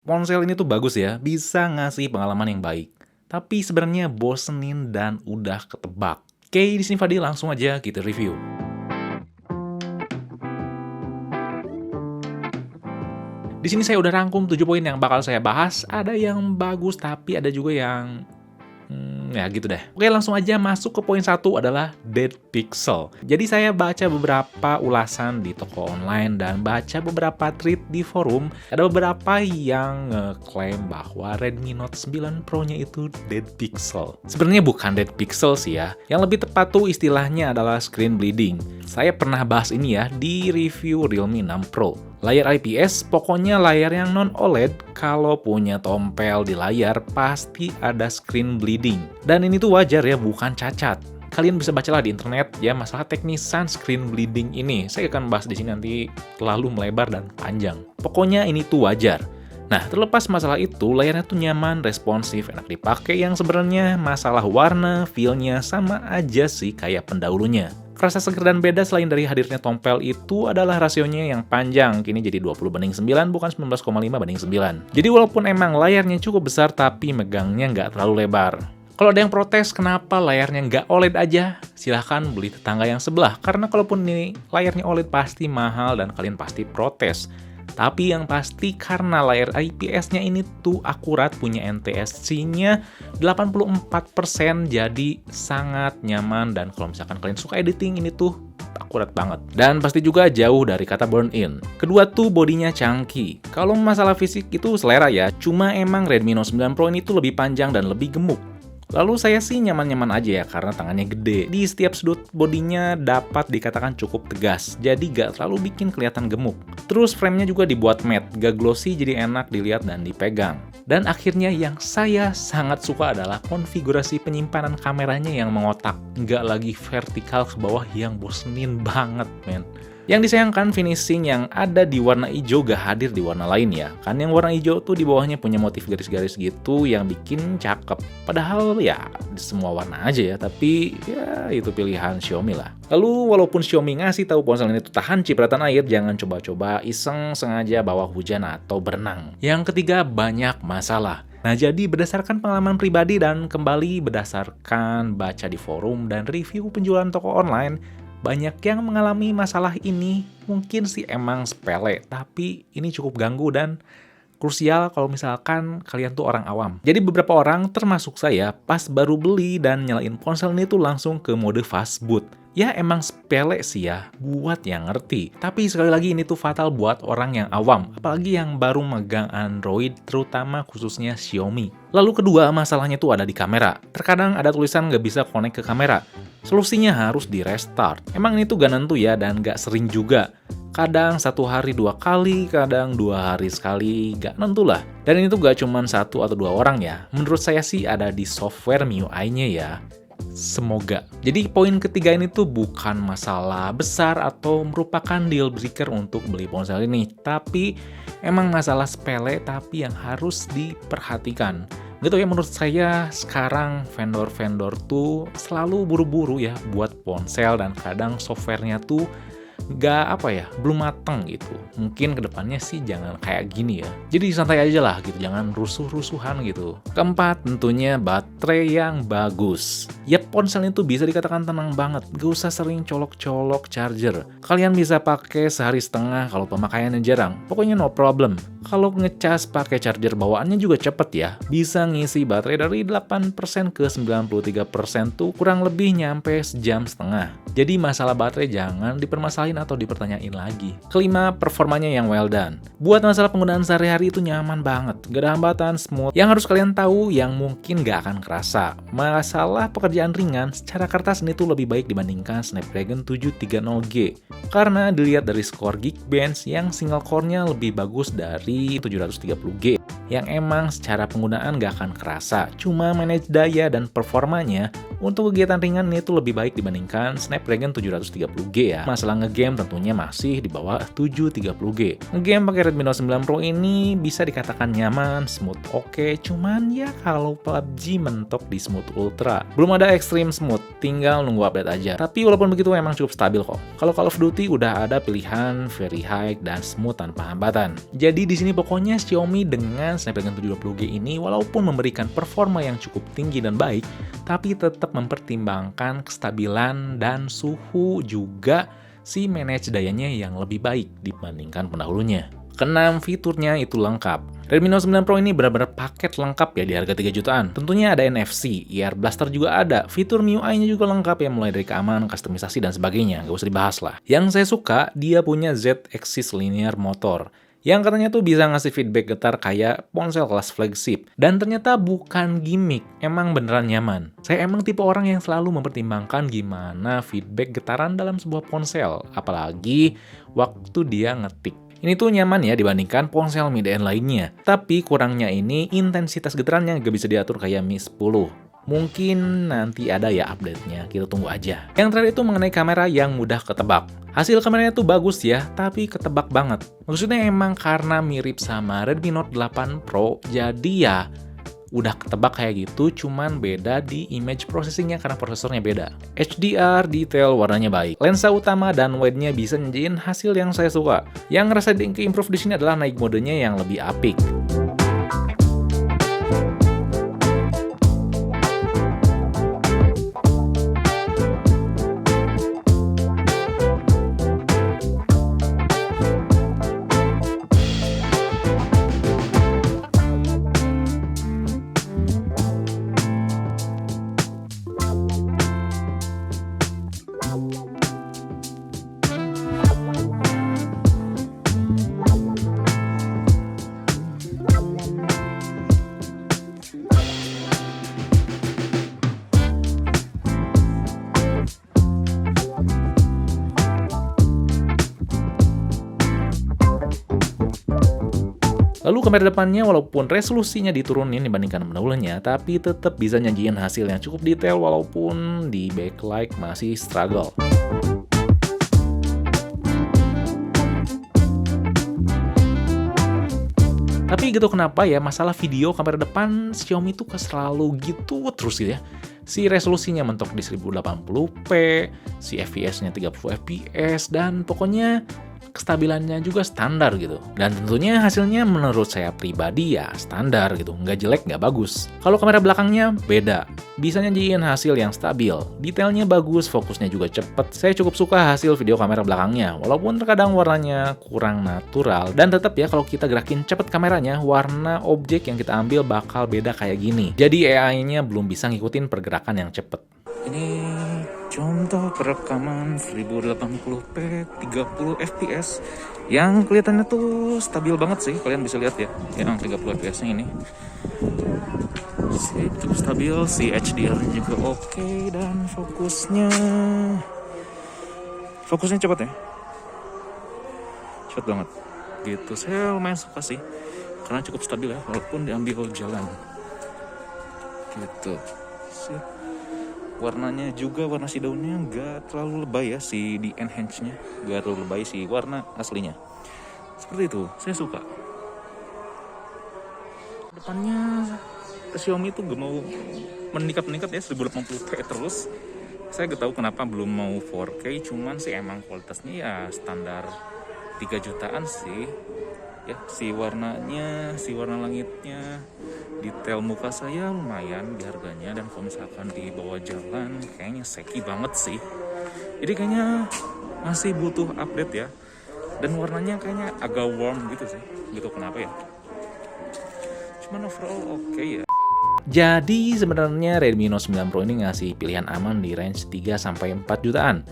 Ponsel ini tuh bagus ya, bisa ngasih pengalaman yang baik. Tapi sebenarnya bosenin dan udah ketebak. Oke, di sini Fadil langsung aja kita review. Di sini saya udah rangkum 7 poin yang bakal saya bahas. Ada yang bagus tapi ada juga yang ya gitu deh. Oke, langsung aja masuk ke poin 1 adalah Dead Pixel. Jadi saya baca beberapa ulasan di toko online dan baca beberapa tweet di forum. Ada beberapa yang ngeklaim bahwa Redmi Note 9 Pro-nya itu Dead Pixel. Sebenarnya bukan Dead Pixel sih ya. Yang lebih tepat tuh istilahnya adalah screen bleeding. Saya pernah bahas ini ya di review Realme 6 Pro. Layar IPS, pokoknya layar yang non-OLED, kalau punya tompel di layar, pasti ada screen bleeding. Dan ini tuh wajar ya, bukan cacat. Kalian bisa bacalah di internet ya masalah teknisan screen bleeding ini. Saya akan bahas di sini nanti terlalu melebar dan panjang. Pokoknya ini tuh wajar. Nah, terlepas masalah itu, layarnya tuh nyaman, responsif, enak dipakai, yang sebenarnya masalah warna, feel-nya sama aja sih kayak pendahulunya. Rasa seger dan beda selain dari hadirnya tompel itu adalah rasionya yang panjang, kini jadi 20:9 bukan 19,5:9. Jadi walaupun emang layarnya cukup besar tapi megangnya nggak terlalu lebar. Kalau ada yang protes kenapa layarnya nggak OLED aja, silahkan beli tetangga yang sebelah, karena kalaupun ini layarnya OLED pasti mahal dan kalian pasti protes. Tapi yang pasti karena layar IPS-nya ini tuh akurat, punya NTSC-nya 84%, jadi sangat nyaman, dan kalau misalkan kalian suka editing ini tuh akurat banget. Dan pasti juga jauh dari kata burn in. Kedua tuh bodinya chunky. Kalau masalah fisik itu selera ya, cuma emang Redmi Note 9 Pro ini tuh lebih panjang dan lebih gemuk. Lalu saya sih nyaman-nyaman aja ya karena tangannya gede. Di setiap sudut bodinya dapat dikatakan cukup tegas, jadi gak terlalu bikin kelihatan gemuk. Terus framenya juga dibuat matte, gak glossy, jadi enak dilihat dan dipegang. Dan akhirnya yang saya sangat suka adalah konfigurasi penyimpanan kameranya yang mengotak. Gak lagi vertikal ke bawah yang bosenin banget, men. Yang disayangkan finishing yang ada di warna hijau gak hadir di warna lain ya. Kan yang warna hijau tuh di bawahnya punya motif garis-garis gitu yang bikin cakep. Padahal ya di semua warna aja ya, tapi ya itu pilihan Xiaomi lah. Lalu walaupun Xiaomi ngasih tahu ponsel ini tuh tahan cipratan air, jangan coba-coba iseng sengaja bawa hujan atau berenang. Yang ketiga, banyak masalah. Nah, jadi berdasarkan pengalaman pribadi dan kembali berdasarkan baca di forum dan review penjualan toko online, banyak yang mengalami masalah ini. Mungkin sih emang sepele, tapi ini cukup ganggu dan krusial kalau misalkan kalian tuh orang awam. Jadi beberapa orang, termasuk saya, pas baru beli dan nyalain ponsel ini tuh langsung ke mode fast boot. Ya emang sepele sih ya, buat yang ngerti. Tapi sekali lagi ini tuh fatal buat orang yang awam, apalagi yang baru megang Android, terutama khususnya Xiaomi. Lalu kedua, masalahnya tuh ada di kamera. Terkadang ada tulisan nggak bisa connect ke kamera. Solusinya harus di restart. Emang ini tuh gak nentu ya, dan gak sering juga. Kadang 1 hari 2 kali, kadang 2 hari sekali, gak nentu lah. Dan ini tuh gak cuma 1 atau 2 orang ya. Menurut saya sih ada di software MIUI-nya ya. Semoga. Jadi poin ketiga ini tuh bukan masalah besar atau merupakan deal breaker untuk beli ponsel ini. Tapi emang masalah sepele tapi yang harus diperhatikan. Gitu ya, menurut saya sekarang vendor-vendor tuh selalu buru-buru ya buat ponsel, dan kadang softwarenya tuh belum mateng gitu. Mungkin kedepannya sih jangan kayak gini ya. Jadi santai aja lah gitu, jangan rusuh-rusuhan gitu. Keempat, tentunya baterai yang bagus. Ya ponsel itu bisa dikatakan tenang banget, gak usah sering colok-colok charger. Kalian bisa pakai sehari setengah kalau pemakaiannya jarang. Pokoknya no problem. Kalau ngecas pakai charger bawaannya juga cepet ya. Bisa ngisi baterai dari 8% ke 93% tuh kurang lebih nyampe sejam setengah. Jadi masalah baterai jangan dipermasalahin atau dipertanyain lagi. Kelima, performanya yang well done. Buat masalah penggunaan sehari-hari itu nyaman banget. Gak ada hambatan, smooth. Yang harus kalian tahu yang mungkin gak akan kerasa. Masalah pekerjaan ringan secara kertas ini tuh lebih baik dibandingkan Snapdragon 730G. Karena dilihat dari skor Geekbench yang single core-nya lebih bagus dari 730G. yang emang secara penggunaan gak akan kerasa, cuma manage daya dan performanya untuk kegiatan ringan ini tuh lebih baik dibandingkan Snapdragon 730G ya. Masalah ngegame tentunya masih di bawah 730G. Ngegame pakai Redmi Note 9 Pro ini bisa dikatakan nyaman, smooth oke, cuman ya kalau PUBG mentok di smooth ultra. Belum ada extreme smooth, tinggal nunggu update aja. Tapi walaupun begitu emang cukup stabil kok. Kalau Call of Duty udah ada pilihan very high dan smooth tanpa hambatan. Jadi di sini pokoknya Xiaomi dengan Snapdragon 720G ini walaupun memberikan performa yang cukup tinggi dan baik, tapi tetap mempertimbangkan kestabilan dan suhu juga si manage dayanya yang lebih baik dibandingkan pendahulunya. Keenam, fiturnya itu lengkap. Redmi Note 9 Pro ini benar-benar paket lengkap ya di harga 3 jutaan. Tentunya ada NFC, ear blaster juga ada, fitur MIUI-nya juga lengkap ya mulai dari keamanan, kustomisasi dan sebagainya, gak usah dibahas lah. Yang saya suka, dia punya Z-Axis Linear Motor yang katanya tuh bisa ngasih feedback getar kayak ponsel kelas flagship. Dan ternyata bukan gimmick, emang beneran nyaman. Saya emang tipe orang yang selalu mempertimbangkan gimana feedback getaran dalam sebuah ponsel, apalagi waktu dia ngetik. Ini tuh nyaman ya dibandingkan ponsel mid-end lainnya. Tapi kurangnya ini intensitas getarannya gak bisa diatur kayak Mi 10. Mungkin nanti ada ya update-nya, kita tunggu aja. Yang terakhir itu mengenai kamera yang mudah ketebak. Hasil kameranya tuh bagus ya, tapi ketebak banget. Maksudnya emang karena mirip sama Redmi Note 8 Pro, jadi ya udah ketebak kayak gitu, cuman beda di image processing-nya karena prosesornya beda. HDR, detail, warnanya baik. Lensa utama dan wide-nya bisa nyediain hasil yang saya suka. Yang ngerasa di-improve di sini adalah naik modenya yang lebih apik. Lalu kamera depannya walaupun resolusinya diturunin dibandingkan pendahulunya, tapi tetap bisa nyajiin hasil yang cukup detail walaupun di backlight masih struggle. Tapi gitu kenapa ya masalah video kamera depan Xiaomi tuh selalu gitu terus gitu ya. Si resolusinya mentok di 1080p, si FPS-nya 30 fps, dan pokoknya kestabilannya juga standar gitu. Dan tentunya hasilnya menurut saya pribadi ya standar gitu, nggak jelek, nggak bagus. Kalau kamera belakangnya beda, bisa nyajiin hasil yang stabil, detailnya bagus, fokusnya juga cepet. Saya cukup suka hasil video kamera belakangnya, walaupun terkadang warnanya kurang natural. Dan tetap ya kalau kita gerakin cepet kameranya, warna objek yang kita ambil bakal beda kayak gini. Jadi AI-nya belum bisa ngikutin pergerakan yang cepet. Ini contoh perekaman 1080p 30 fps yang kelihatannya tuh stabil banget sih, kalian bisa lihat ya yang 30 fps nya ini cukup stabil, si HDR juga oke, dan fokusnya cepat ya, cepet banget gitu. Saya lumayan suka sih karena cukup stabil ya walaupun diambil jalan gitu sih. Warnanya juga, warna si daunnya nggak terlalu lebay ya, si di enhance-nya nggak terlalu lebay, si warna aslinya seperti itu, saya suka. Depannya Xiaomi tuh gak mau meningkat ya 1080p terus. Saya gak tahu kenapa belum mau 4K, cuman sih emang kualitasnya ya standar 3 jutaan sih ya. Si warnanya, si warna langitnya, detail muka saya lumayan di harganya, dan kalau misalkan di bawah jalan kayaknya seki banget sih. Jadi kayaknya masih butuh update ya. Dan warnanya kayaknya agak warm gitu sih, gitu kenapa ya. Cuman overall oke ya. Jadi sebenarnya Redmi Note 9 Pro ini ngasih pilihan aman di range 3-4 jutaan.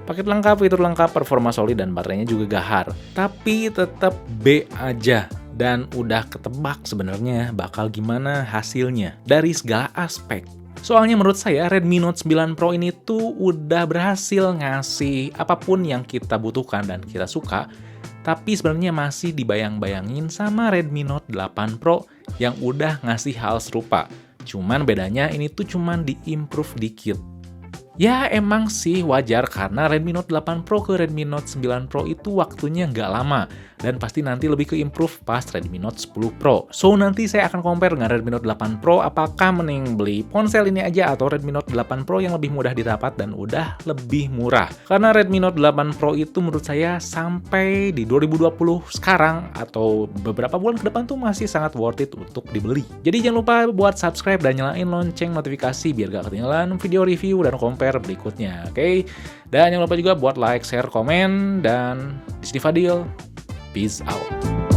Paket lengkap, fitur lengkap, performa solid, dan baterainya juga gahar. Tapi tetap B aja. Dan udah ketebak sebenarnya bakal gimana hasilnya dari segala aspek. Soalnya menurut saya Redmi Note 9 Pro ini tuh udah berhasil ngasih apapun yang kita butuhkan dan kita suka. Tapi sebenarnya masih dibayang-bayangin sama Redmi Note 8 Pro yang udah ngasih hal serupa. Cuman bedanya ini tuh cuman di-improve dikit. Ya emang sih wajar karena Redmi Note 8 Pro ke Redmi Note 9 Pro itu waktunya nggak lama. Dan pasti nanti lebih ke improve pas Redmi Note 10 Pro. So nanti saya akan compare dengan Redmi Note 8 Pro apakah mending beli ponsel ini aja atau Redmi Note 8 Pro yang lebih mudah didapat dan udah lebih murah. Karena Redmi Note 8 Pro itu menurut saya sampai di 2020 sekarang atau beberapa bulan ke depan tuh masih sangat worth it untuk dibeli. Jadi jangan lupa buat subscribe dan nyalain lonceng notifikasi biar gak ketinggalan video review dan compare berikutnya, oke? Dan jangan lupa juga buat like, share, komen, dan di sini Fadil. Peace out.